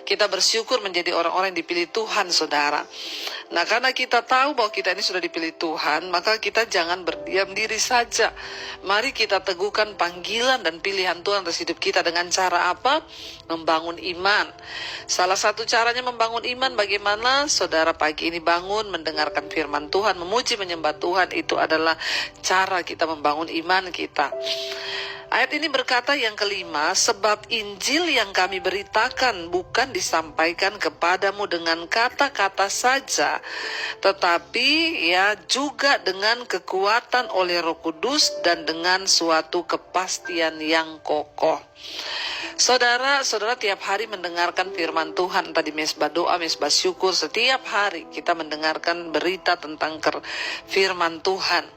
Kita bersyukur menjadi orang-orang yang dipilih Tuhan, saudara. Nah, karena kita tahu bahwa kita ini sudah dipilih Tuhan, maka kita jangan berdiam diri saja. Mari kita teguhkan panggilan dan pilihan Tuhan atas hidup kita dengan cara apa? Membangun iman. Salah satu caranya membangun iman, bagaimana saudara pagi ini bangun, mendengarkan firman Tuhan, memuji menyembah Tuhan, itu adalah cara kita membangun iman kita. Ayat ini berkata yang kelima, sebab Injil yang kami beritakan bukan disampaikan kepadamu dengan kata-kata saja, tetapi ya juga dengan kekuatan oleh Roh Kudus dan dengan suatu kepastian yang kokoh. Saudara tiap hari mendengarkan firman Tuhan, tadi mesbah doa, mesbah syukur, setiap hari kita mendengarkan berita tentang firman Tuhan.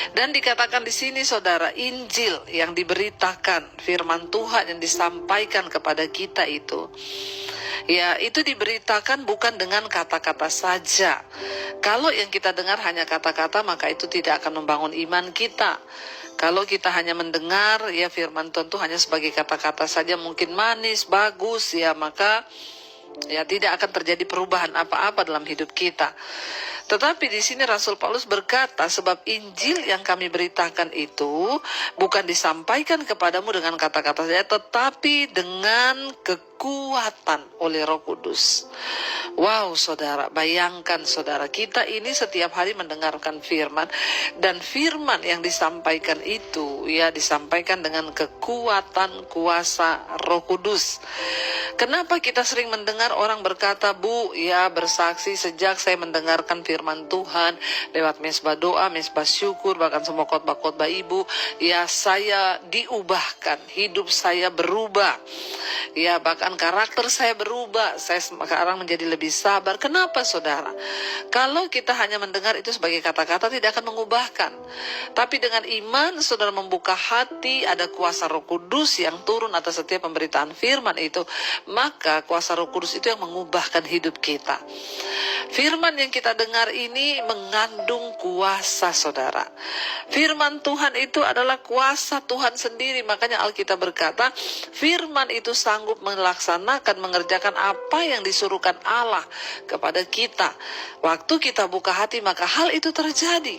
Dan dikatakan di sini, saudara, Injil yang diberitakan, firman Tuhan yang disampaikan kepada kita itu, ya itu diberitakan bukan dengan kata-kata saja. Kalau yang kita dengar hanya kata-kata, maka itu tidak akan membangun iman kita. Kalau kita hanya mendengar ya firman Tuhan itu hanya sebagai kata-kata saja, mungkin manis, bagus ya, maka ya tidak akan terjadi perubahan apa-apa dalam hidup kita. Tetapi di sini Rasul Paulus berkata, sebab Injil yang kami beritakan itu bukan disampaikan kepadamu dengan kata-kata saja, tetapi dengan kekuatan oleh Roh Kudus. Wow, saudara, bayangkan saudara, kita ini setiap hari mendengarkan firman, dan firman yang disampaikan itu ya disampaikan dengan kekuatan kuasa Roh Kudus. Kenapa kita sering mendengar orang berkata, Bu, ya bersaksi sejak saya mendengarkan firman Tuhan lewat mesbah doa, mesbah syukur, bahkan semua khotbah-khotbah ibu, ya saya diubahkan, hidup saya berubah, ya bahkan karakter saya berubah, saya sekarang menjadi lebih sabar. Kenapa, saudara? Kalau kita hanya mendengar itu sebagai kata-kata, tidak akan mengubahkan. Tapi dengan iman saudara membuka hati, ada kuasa Roh Kudus yang turun atas setiap pemberitaan firman itu, maka kuasa Roh Kudus itu yang mengubahkan hidup kita. Firman yang kita dengar ini mengandung kuasa, saudara. Firman Tuhan itu adalah kuasa Tuhan sendiri. Makanya Alkitab berkata, firman itu sanggup melaksanakan, mengerjakan apa yang disuruhkan Allah kepada kita. Waktu kita buka hati, maka hal itu terjadi.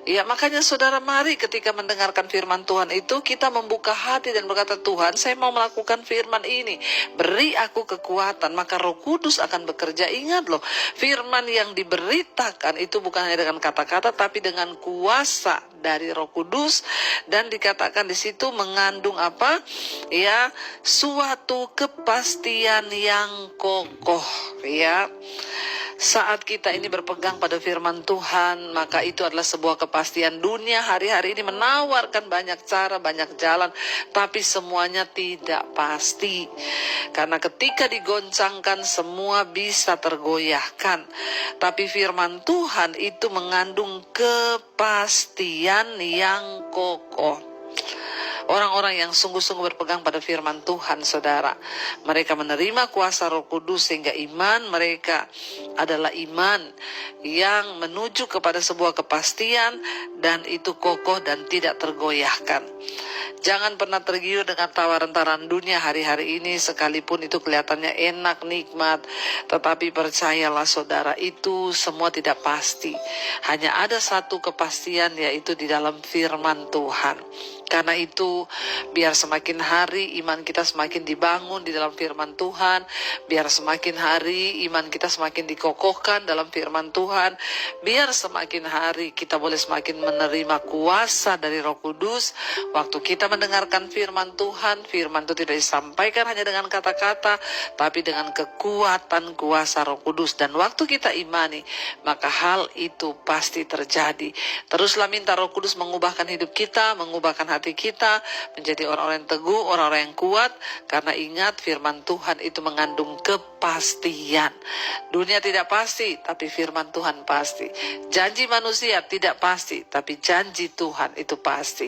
Ya, makanya saudara, mari ketika mendengarkan firman Tuhan itu, kita membuka hati dan berkata, Tuhan, saya mau melakukan firman ini. Beri aku kekuatan, maka Roh Kudus akan bekerja. Ingat loh, firman yang diberitakan itu bukan hanya dengan kata-kata, tapi dengan kuasa dari Roh Kudus, dan dikatakan di situ mengandung apa? Ya, suatu kepastian yang kokoh, ya. Saat kita ini berpegang pada firman Tuhan, maka itu adalah sebuah kepastian. Dunia hari-hari ini menawarkan banyak cara, banyak jalan, tapi semuanya tidak pasti. Karena ketika digoncangkan, semua bisa tergoyahkan. Tapi firman Tuhan itu mengandung kepastian yang kokoh. Orang-orang yang sungguh-sungguh berpegang pada firman Tuhan, saudara, mereka menerima kuasa Roh Kudus sehingga iman mereka adalah iman yang menuju kepada sebuah kepastian, dan itu kokoh dan tidak tergoyahkan. Jangan pernah tergiur dengan tawaran-tawaran dunia hari-hari ini, sekalipun itu kelihatannya enak, nikmat. Tetapi percayalah saudara, itu semua tidak pasti. Hanya ada satu kepastian, yaitu di dalam firman Tuhan. Karena itu, biar semakin hari iman kita semakin dibangun di dalam firman Tuhan. Biar semakin hari iman kita semakin dikokohkan dalam firman Tuhan. Biar semakin hari kita boleh semakin menerima kuasa dari Roh Kudus. Waktu kita mendengarkan firman Tuhan, firman itu tidak disampaikan hanya dengan kata-kata, tapi dengan kekuatan kuasa Roh Kudus. Dan waktu kita imani, maka hal itu pasti terjadi. Teruslah minta Roh Kudus mengubahkan hidup kita, mengubahkan hati kita menjadi orang-orang yang teguh, orang-orang yang kuat. Karena ingat, firman Tuhan itu mengandung kepastian. Dunia tidak pasti, tapi firman Tuhan pasti. Janji manusia tidak pasti, tapi janji Tuhan itu pasti.